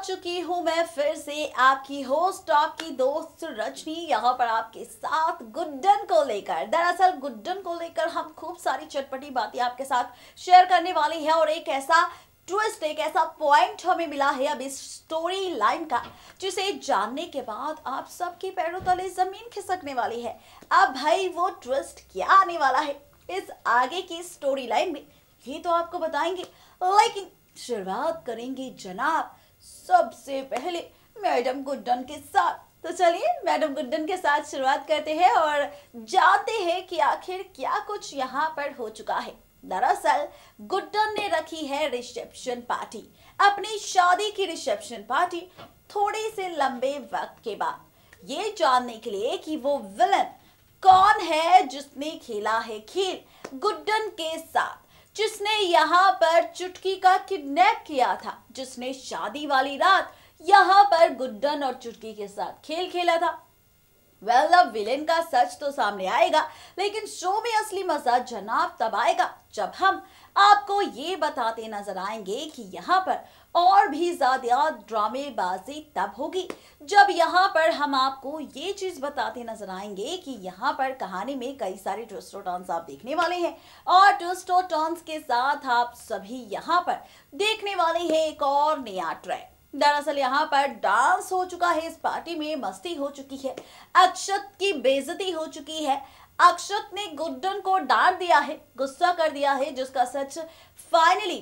चुकी हूँ मैं फिर से आपकी होस्ट, आपकी दोस्त रजनी, यहाँ पर आपके साथ गुड्डन को लेकर। दरअसल गुड्डन को लेकर हम खूब सारी चटपटी बातें आपके साथ शेयर करने वाले हैं और एक ऐसा ट्विस्ट, एक ऐसा पॉइंट हमें मिला है अब इस स्टोरी लाइन का, जिसे जानने के बाद आप सबके पैरों तले जमीन खिसकने वाली है। अब भाई वो ट्विस्ट क्या आने वाला है इस आगे की स्टोरी लाइन में, ये तो आपको बताएंगे, लेकिन शुरुआत करेंगे जनाब सबसे पहले मैडम गुड्डन के साथ। तो चलिए मैडम गुड्डन के साथ शुरुआत करते हैं और जानते हैं कि आखिर क्या कुछ यहाँ पर हो चुका है। दरअसल गुड्डन ने रखी है रिसेप्शन पार्टी, अपनी शादी की रिसेप्शन पार्टी, थोड़े से लंबे वक्त के बाद, ये जानने के लिए कि वो विलन कौन है जिसने खेला है खेल गुड्डन के साथ, जिसने यहाँ पर चुटकी का किडनैप किया था, जिसने शादी वाली रात यहाँ पर गुड्डन और चुटकी के साथ खेल खेला था। वेल अब विलेन का सच तो सामने आएगा, लेकिन शो में असली मजा जनाब तब आएगा जब हम आपको ये बताते नजर आएंगे कि यहाँ पर और भी ज्यादा ड्रामेबाजी तब होगी जब यहाँ पर हम आपको ये चीज बताते नजर आएंगे कि यहाँ पर कहानी में कई सारे ट्विस्ट और टर्न्स आप देखने वाले हैं और ट्विस्ट और टर्न्स के साथ आप सभी यहाँ पर देखने वाले हैं एक और नया ट्रैक। दरअसल यहाँ पर डांस हो चुका है, इस पार्टी में मस्ती हो चुकी है, अक्षत की बेइज्जती हो चुकी है, अक्षत ने गुड्डन को डांट दिया है, गुस्सा कर दिया है, जिसका सच फाइनली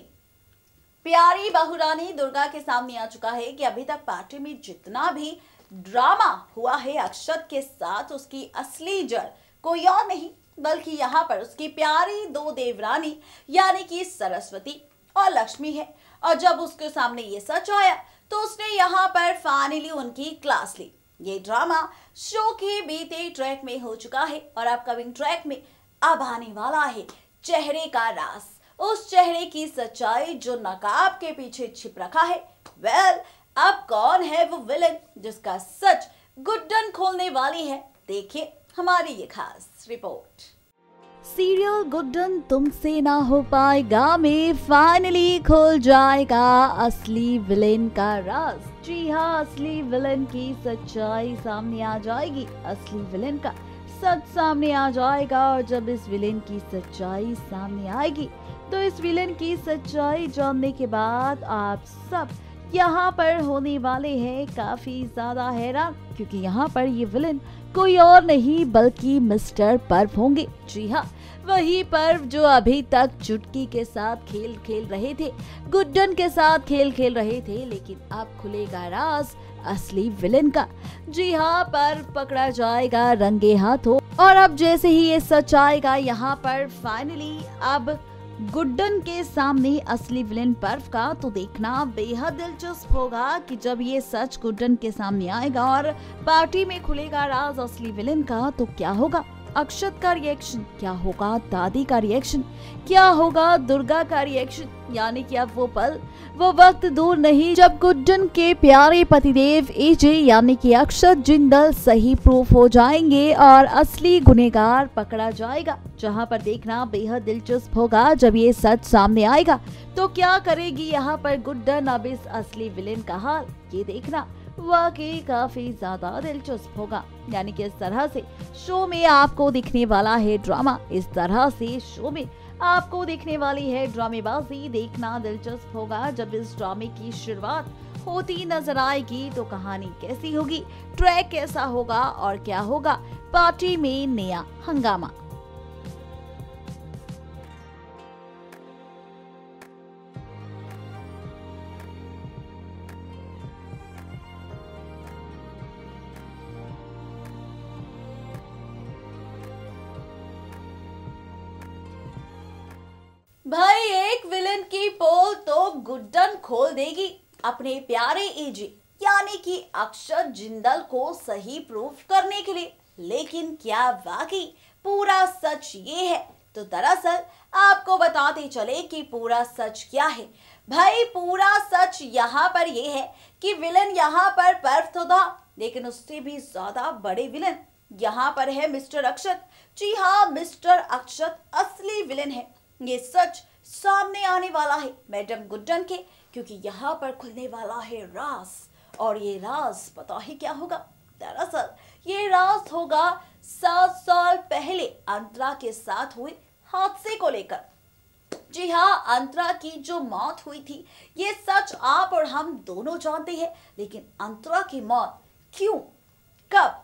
प्यारी बहुरानी दुर्गा के सामने आ चुका है कि अभी तक पार्टी में जितना भी ड्रामा हुआ है अक्षत के साथ, उसकी असली जड़ कोई और नहीं बल्कि यहाँ पर उसकी प्यारी दो देवरानी यानी कि सरस्वती और लक्ष्मी है। और जब उसके सामने ये सच आया तो उसने यहाँ पर फाइनली उनकी क्लास ली। ये ड्रामा शो के बीते ट्रैक में हो चुका है और अपकमिंग ट्रैक में अब आने वाला है चेहरे का राज, उस चेहरे की सच्चाई जो नकाब के पीछे छिप रखा है। वेल अब कौन है वो विलेन जिसका सच गुड्डन खोलने वाली है, देखिए हमारी ये खास रिपोर्ट। सीरियल गुड्डन तुमसे ना हो पाएगा में फाइनली खुल जाएगा असली विलेन का राज। जी हाँ, असली विलेन की सच्चाई सामने आ जाएगी, असली विलेन का सच सामने आ जाएगा। और जब इस विलेन की सच्चाई सामने आएगी तो इस विलेन की सच्चाई जानने के बाद आप सब यहाँ पर होने वाले हैं काफी ज्यादा हैरान, क्योंकि यहाँ पर ये विलेन कोई और नहीं बल्कि मिस्टर पर्व होंगे। जी हाँ, वही पर्व जो अभी तक चुटकी के साथ खेल खेल रहे थे, गुड्डन के साथ खेल खेल रहे थे, लेकिन अब खुलेगा राज असली विलेन का। जी हाँ, पर्व पकड़ा जाएगा रंगे हाथों और अब जैसे ही ये सच आएगा यहाँ पर फाइनली अब गुड्डन के सामने असली विलेन पर्व का, तो देखना बेहद दिलचस्प होगा कि जब ये सच गुड्डन के सामने आएगा और पार्टी में खुलेगा राज असली विलेन का, तो क्या होगा अक्षत का रिएक्शन, क्या होगा दादी का रिएक्शन, क्या होगा दुर्गा का रिएक्शन। यानी कि अब वो पल, वो वक्त दूर नहीं जब गुड्डन के प्यारे पतिदेव एजे यानी कि अक्षत जिंदल सही प्रूफ हो जाएंगे और असली गुनहगार पकड़ा जाएगा। जहां पर देखना बेहद दिलचस्प होगा जब ये सच सामने आएगा तो क्या करेगी यहाँ पर गुड्डन अब इस असली विलेन का हाल, ये देखना वाकई काफी ज्यादा दिलचस्प होगा। यानी कि इस तरह से शो में आपको दिखने वाला है ड्रामा, इस तरह से शो में आपको दिखने वाली है ड्रामेबाजी। देखना दिलचस्प होगा जब इस ड्रामे की शुरुआत होती नजर आएगी तो कहानी कैसी होगी, ट्रैक कैसा होगा और क्या होगा पार्टी में नया हंगामा। भाई एक विलेन की पोल तो गुड्डन खोल देगी अपने प्यारे एजे यानी कि अक्षत जिंदल को सही प्रूफ करने के लिए, लेकिन क्या वाकई पूरा सच ये है? तो दरअसल आपको बताते चले कि पूरा सच क्या है। भाई पूरा सच यहाँ पर ये है कि विलेन यहाँ पर पर्व तो था, लेकिन उससे भी ज्यादा बड़े विलेन यहाँ पर है मिस्टर अक्षत। जी हाँ, मिस्टर अक्षत असली विलेन है। ये सच सामने आने वाला है मैडम गुड्डन के, क्योंकि यहाँ पर खुलने वाला है राज। और ये राज पता ही क्या होगा? दरअसल ये राज होगा 7 साल पहले अंतरा के साथ हुए हादसे को लेकर। जी हाँ, अंतरा की जो मौत हुई थी ये सच आप और हम दोनों जानते हैं, लेकिन अंतरा की मौत क्यों, कब,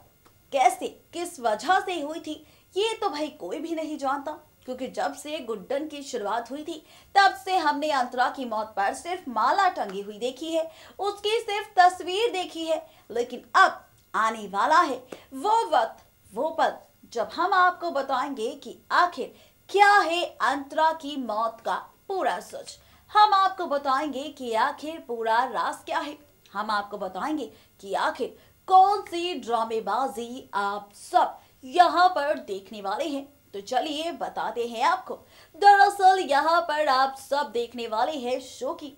कैसे, किस वजह से हुई थी ये तो भाई कोई भी नहीं जानता। क्योंकि जब से गुड्डन की शुरुआत हुई थी तब से हमने अंतरा की मौत पर सिर्फ माला टंगी हुई देखी है, उसकी सिर्फ तस्वीर देखी है। लेकिन अब आने वाला है वो वक्त, वो पल जब हम आपको बताएंगे कि आखिर क्या है अंतरा की मौत का पूरा सच। हम आपको बताएंगे कि आखिर पूरा राज क्या है। हम आपको बताएंगे कि आखिर कौन सी ड्रामेबाजी आप सब यहाँ पर देखने वाले हैं। तो चलिए बताते हैं आपको। दरअसल यहाँ पर आप सब देखने वाले हैं शो की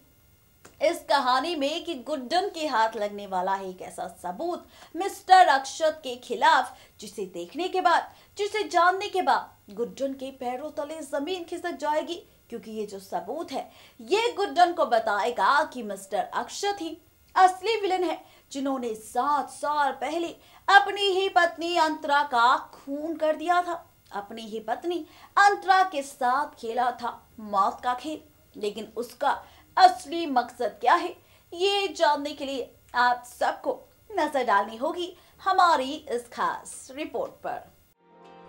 इस कहानी में कि गुड्डन के हाथ लगने वाला है एक ऐसा सबूत मिस्टर अक्षत के खिलाफ, जिसे देखने के बाद, जिसे जानने के बाद गुड्डन के पैरों तले जमीन खिसक जाएगी। क्योंकि ये जो सबूत है ये गुड्डन को बताएगा कि मिस्टर अक्षत ही असली विलन है, जिन्होंने 7 साल पहले अपनी ही पत्नी अंतरा का खून कर दिया था। अपनी ही पत्नी अंतरा के साथ खेला था मौत का खेल। लेकिन उसका असली मकसद क्या है ये जानने के लिए आप सबको नजर डालनी होगी हमारी इस खास रिपोर्ट पर।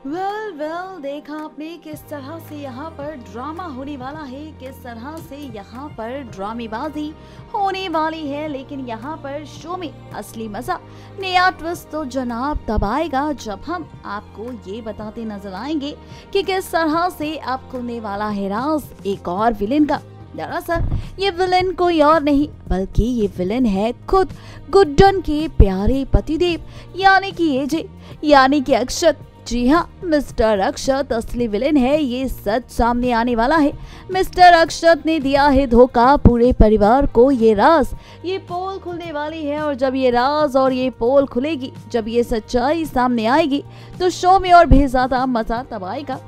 वेल देखा आपने किस तरह से यहाँ पर ड्रामा होने वाला है, किस तरह से यहाँ पर ड्रामेबाजी होने वाली है। लेकिन यहाँ पर शो में असली मजा, नया ट्विस्ट तो जनाब तब आएगा जब हम आपको ये बताते नजर आएंगे कि किस तरह से अब खुलने वाला है राज एक और विलेन का। दरअसल ये विलेन कोई और नहीं बल्कि ये विलेन है खुद गुड्डन के प्यारे पतिदेव, यानी कि एजे, यानी कि अक्षत। जी हाँ, मिस्टर अक्षत असली विलेन है, ये सच सामने आने वाला है। मिस्टर अक्षत ने दिया है धोखा पूरे परिवार को। ये राज, ये पोल खुलने वाली है और जब ये राज और ये पोल खुलेगी, जब ये सच्चाई सामने आएगी तो शो में और भी ज्यादा मजा तब आएगा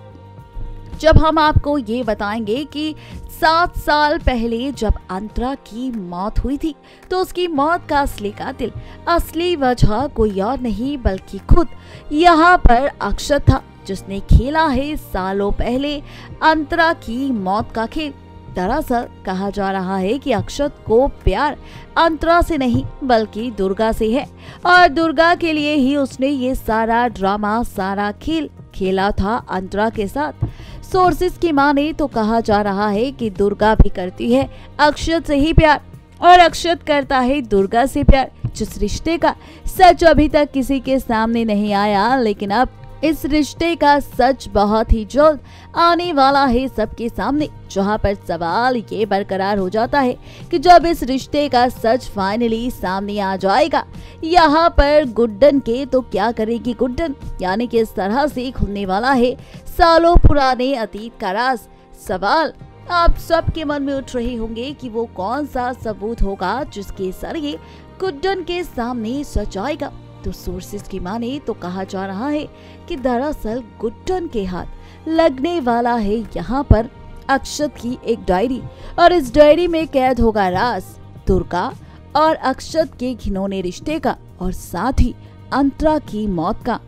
जब हम आपको ये बताएंगे कि 7 साल पहले जब अंतरा की मौत हुई थी तो उसकी मौत का असली कातिल, असली वजह कोई और नहीं बल्कि खुद यहाँ पर अक्षत था, जिसने खेला है सालों पहले अंतरा की मौत का खेल। दरअसल कहा जा रहा है कि अक्षत को प्यार अंतरा से नहीं बल्कि दुर्गा से है और दुर्गा के लिए ही उसने ये सारा ड्रामा, सारा खेल खेला था अंतरा के साथ। सोर्सेस की माने तो कहा जा रहा है कि दुर्गा भी करती है अक्षत से ही प्यार और अक्षत करता है दुर्गा से प्यार। जिस रिश्ते का सच अभी तक किसी के सामने नहीं आया, लेकिन अब इस रिश्ते का सच बहुत ही जल्द आने वाला है सबके सामने। जहां पर सवाल ये बरकरार हो जाता है कि जब इस रिश्ते का सच फाइनली सामने आ जाएगा, यहाँ पर गुड्डन के तो क्या करेगी गुड्डन, यानी कि इस तरह से खुलने वाला है सालों पुराने अतीत का राज। सवाल आप सबके मन में उठ रहे होंगे कि वो कौन सा सबूत होगा जिसके जरिए गुड्डन के सामने सच आएगा। तो सोर्सेस की माने तो कहा जा रहा है कि दरअसल गुड्डन के हाथ लगने वाला है यहाँ पर अक्षत की एक डायरी और इस डायरी में कैद होगा राज, दुर्गा और अक्षत के घिनौने रिश्ते का और साथ ही अंतरा की मौत का।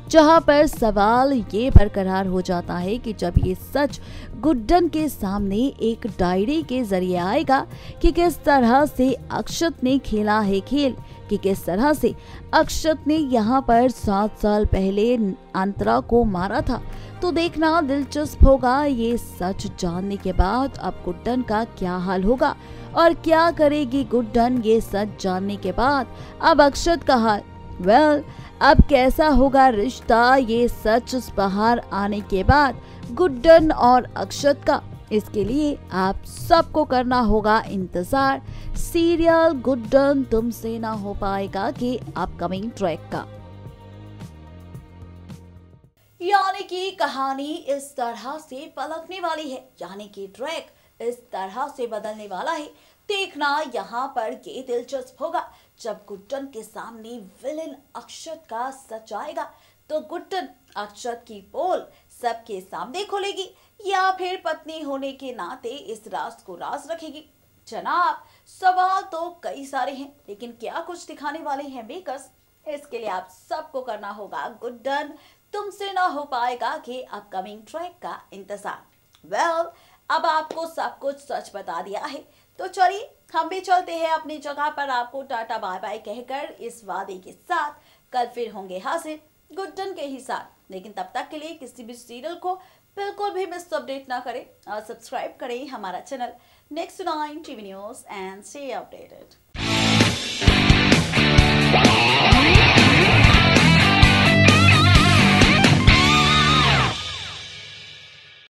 जहां पर सवाल ये बरकरार हो जाता है कि जब ये सच गुड्डन के सामने एक डायरी के जरिए आएगा कि किस तरह से अक्षत ने खेला है खेल, कि किस तरह से अक्षत ने यहाँ पर 7 साल पहले अंतरा को मारा था, तो देखना दिलचस्प होगा। ये सच जानने के बाद अब गुड्डन का क्या हाल होगा और क्या करेगी गुड्डन ये सच जानने के बाद। अब अक्षत का हाल, वेल अब कैसा होगा रिश्ता ये सच बाहर आने के बाद गुड्डन और अक्षत का, इसके लिए आप सबको करना होगा इंतजार सीरियल गुड्डन तुमसे ना हो पाएगा के अपकमिंग ट्रैक का। यानी कि कहानी इस तरह से पलटने वाली है, यानी कि ट्रैक इस तरह से बदलने वाला है। देखना यहाँ पर ये दिलचस्प होगा जब गुड्डन के सामने विलेन अक्षत का सच आएगा तो गुड्डन अक्षत की पोल सबके सामने खोलेगी या फिर पत्नी होने के नाते इस राज को राज रखेगी? जनाब, सवाल तो कई सारे हैं, लेकिन क्या कुछ दिखाने वाले हैं मेकर्स? इसके लिए आप सबको करना होगा गुड्डन तुमसे ना हो पाएगा के अपकमिंग ट्रैक का इंतजार। वेल, अब आपको सब कुछ सच बता दिया है, तो चलिए हम भी चलते हैं अपनी जगह पर आपको टाटा बाय बाय कहकर इस वादे के साथ कल फिर होंगे हाजिर गुड्डन के ही साथ। लेकिन तब तक के लिए किसी भी सीरियल को बिल्कुल भी मिस अपडेट ना करें और सब्सक्राइब करें हमारा channel next 9 TV news and stay updated.